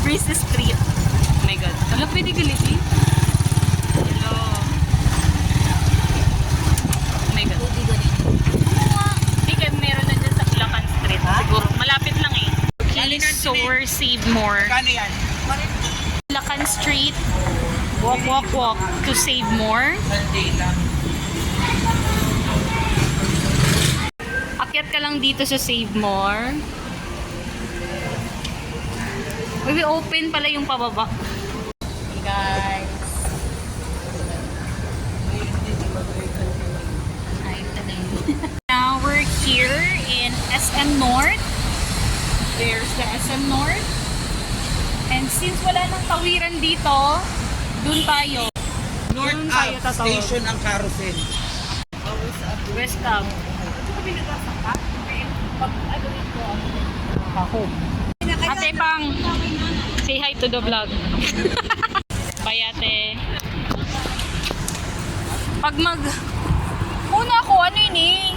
Breezy Street. Oh my God. Alam, pwede galiti? Hello. Oh my God. Hindi kayo meron na dyan sa Bulacan Street. Siguro, malapit lang eh. Okay, so we're Save More. Kano yan? Bulacan Street. Walk, walk, walk to Save More. Akyat ka lang dito sa Save More. Maybe open pala yung pababa. Hey guys. Now we're here in SM North. There's the SM North. And since wala nang tawiran dito, dun tayo. North Dun tayo Ave tatawid. Station ang carousel. West Ave. Ako. Ate Pang, say hi to the vlog. Bye ate. Pag una ko, ano yun eh?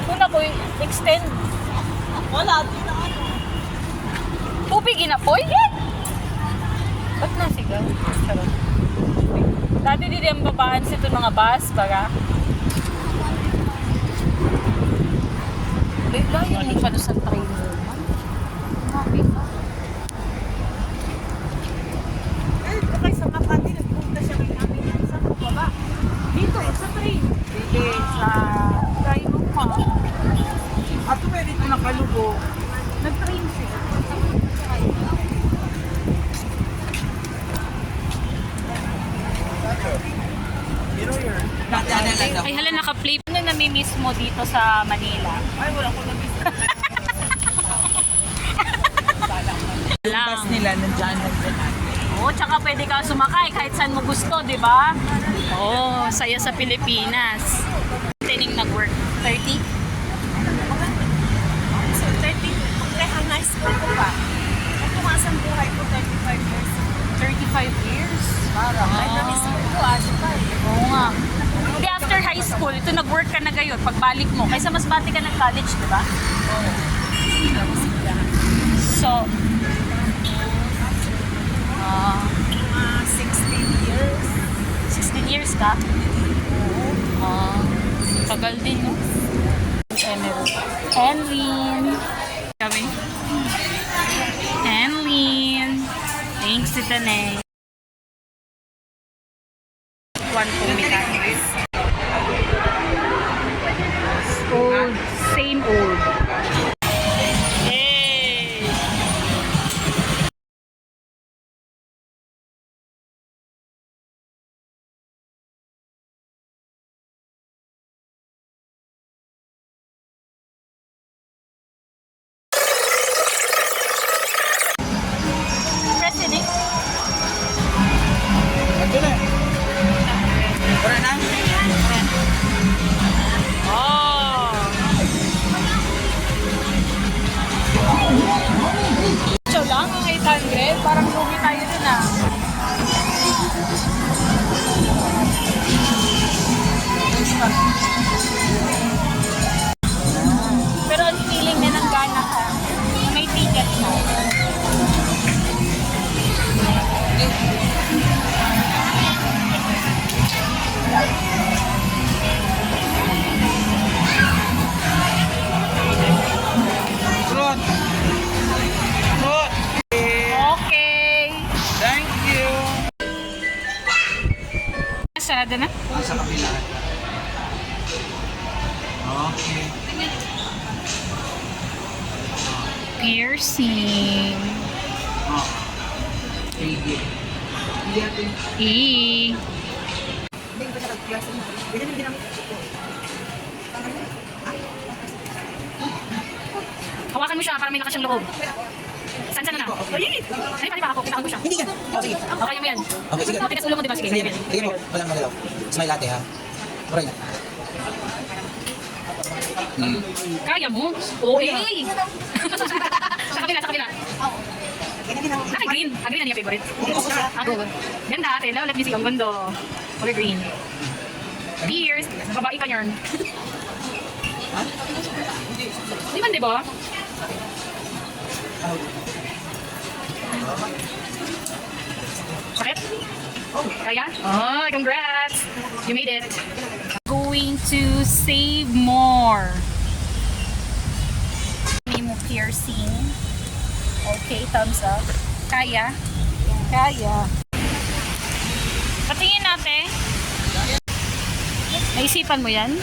Una ko, extend. Wala, di na ano. Tubig inapoy? Yan! Ba't nasigaw? Sarap. Dati di ang babaan sa ito mga bus, baga. Layo mo pa sa train mo. Happy pa. Ay, kay sa Makati, nagpunta siya kay namin sa baba. Dito, sa train. Hindi, sa train mo pa. At pwede ko nakalubo. Nag-train siya. Ay hala, naka-play. Ano nami-miss mo dito sa Manila? Ay, wala ko nag-miss. Bus nila nandiyan nandiyan. Oo, tsaka pwede ka sumakay kahit saan mo gusto, di ba? Oo, saya sa Pilipinas. Tining nag-work. 30? So, 30, kung high school ko pa. At tumasang buhay ko, 35 years. 35 years? Parang, ay, na-miss mo ko, pa eh. Oo nga. Hindi, after high school, ito nag-work ka na gayon, pagbalik mo. Kaysa mas bati ka ng college, di ba? So, 16 years. 16 years ka? Oo. Tagal din, no? Enlyn. Kami. Enlyn. Thanks, Tita Ney. One mechanics. Old, same old. Hey! President. Ito na. Wala na? Oh! So lang ang 800, parang lugi tayo dun ah. Pero ang feeling na ng gana ka, may ticket mo. Fruit. Fruit. Okay. Thank you. Sarado na? Sa kapila. Okay. Piercing. Sige. E. Hindi ko siya nag-class. Hindi din namin. Hawakan mo siya para may lakas siyang loob. Saan na? Ay, pati pa ako. Kailangan ko siya. Hindi ka. Oh, sige. Okay mo yan. Okay, sige. Tigas ulo mo, diba? Sige. Sige, sige mo. Walang magalaw. Smile ate ha. Right. Kaya mo? Okay. Sa kabila, sa kabila. Ay, green. Ah, green na niya favorite. Ako. Ganda ate. Let me see. Ang ganda. Okay, green. Beers. Babae ka yarn. Di man, di ba? Sakit? Kaya? Oh, congrats! You made it. Going to save more. Mo piercing. Okay, thumbs up. Kaya? Kaya. Patingin natin. Naisipan mo yan?